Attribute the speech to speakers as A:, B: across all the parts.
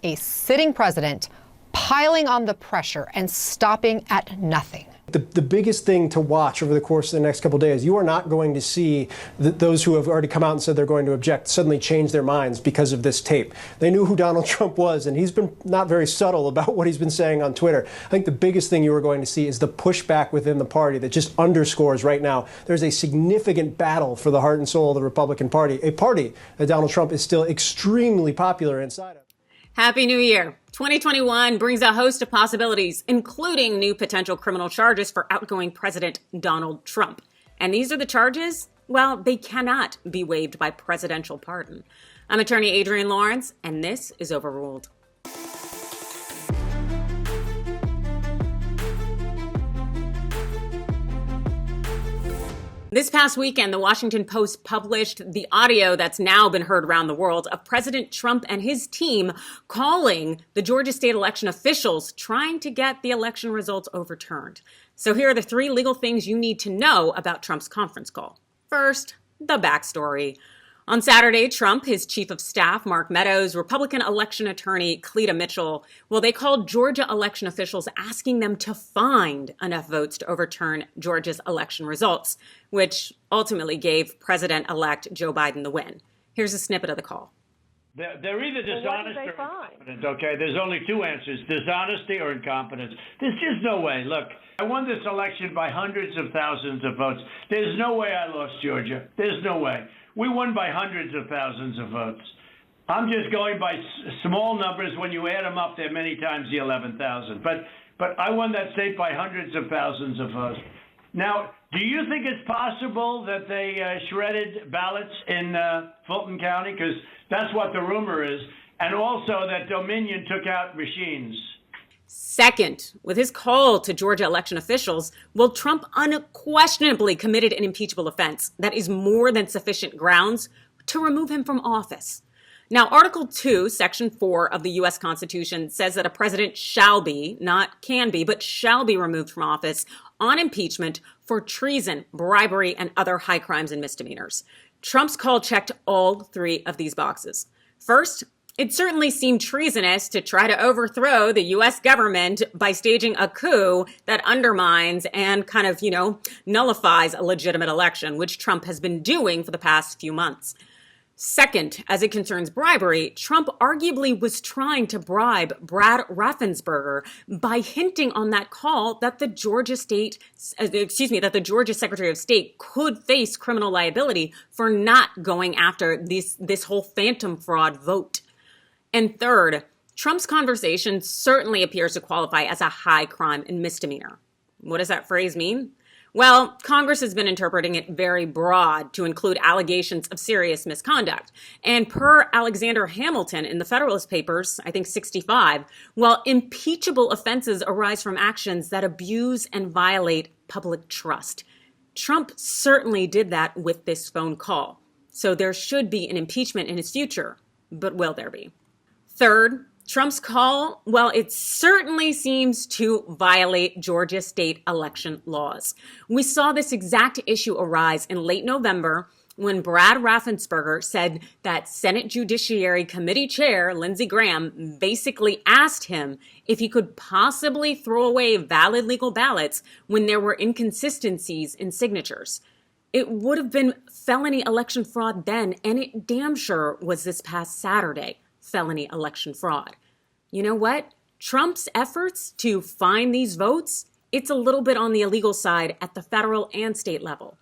A: a sitting president piling on the pressure and stopping at nothing.
B: The biggest thing to watch over the course of the next couple of days, you are not going to see those who have already come out and said they're going to object suddenly change their minds because of this tape. They knew who Donald Trump was, and he's been not very subtle about what he's been saying on Twitter. I think the biggest thing you are going to see is the pushback within the party that just underscores right now there's a significant battle for the heart and soul of the Republican Party, a party that Donald Trump is still extremely popular inside of.
C: Happy New Year. 2021 brings a host of possibilities, including new potential criminal charges for outgoing President Donald Trump. And these are the charges? Well, they cannot be waived by presidential pardon. I'm attorney Adrienne Lawrence, and this is Overruled. This past weekend, the Washington Post published the audio that's now been heard around the world of President Trump and his team calling the Georgia state election officials trying to get the election results overturned. So here are the 3 legal things you need to know about Trump's conference call. First, the backstory. On Saturday, Trump, his chief of staff, Mark Meadows, Republican election attorney Cleta Mitchell, well, they called Georgia election officials asking them to find enough votes to overturn Georgia's election results, which ultimately gave President-elect Joe Biden the win. Here's a snippet of the call.
D: They're either dishonest or incompetent, okay? There's only 2 answers, dishonesty or incompetence. There's just no way. Look, I won this election by hundreds of thousands of votes. There's no way I lost Georgia. There's no way. We won by hundreds of thousands of votes. I'm just going by small numbers. When you add them up, they're many times the 11,000. But I won that state by hundreds of thousands of votes. Now, do you think it's possible that they shredded ballots in Fulton County? Because that's what the rumor is. And also that Dominion took out machines.
C: Second, with his call to Georgia election officials, well, Trump unquestionably committed an impeachable offense that is more than sufficient grounds to remove him from office. Now, Article 2, Section 4 of the U.S. Constitution says that a president shall be, not can be, but shall be removed from office on impeachment for treason, bribery, and other high crimes and misdemeanors. Trump's call checked all 3 of these boxes. First, it certainly seemed treasonous to try to overthrow the U.S. government by staging a coup that undermines and kind of, nullifies a legitimate election, which Trump has been doing for the past few months. Second, as it concerns bribery, Trump arguably was trying to bribe Brad Raffensperger by hinting on that call that the Georgia Secretary of State could face criminal liability for not going after this whole phantom fraud vote. And third, Trump's conversation certainly appears to qualify as a high crime and misdemeanor. What does that phrase mean? Well, Congress has been interpreting it very broad to include allegations of serious misconduct. And per Alexander Hamilton in the Federalist Papers, I think 65, while impeachable offenses arise from actions that abuse and violate public trust. Trump certainly did that with this phone call. So there should be an impeachment in his future, but will there be? Third, Trump's call, well, it certainly seems to violate Georgia state election laws. We saw this exact issue arise in late November when Brad Raffensperger said that Senate Judiciary Committee Chair Lindsey Graham basically asked him if he could possibly throw away valid legal ballots when there were inconsistencies in signatures. It would have been felony election fraud then, and it damn sure was this past Saturday. Felony election fraud. You know what? Trump's efforts to find these votes, it's a little bit on the illegal side at the federal and state level.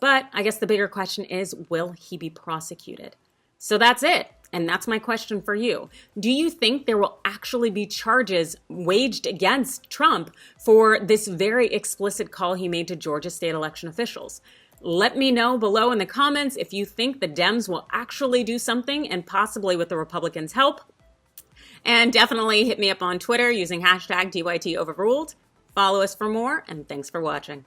C: But I guess the bigger question is, will he be prosecuted? So that's it. And that's my question for you. Do you think there will actually be charges waged against Trump for this very explicit call he made to Georgia state election officials? Let me know below in the comments if you think the Dems will actually do something, and possibly with the Republicans' help. And definitely hit me up on Twitter using hashtag #TYTOverruled. Follow us for more, and thanks for watching.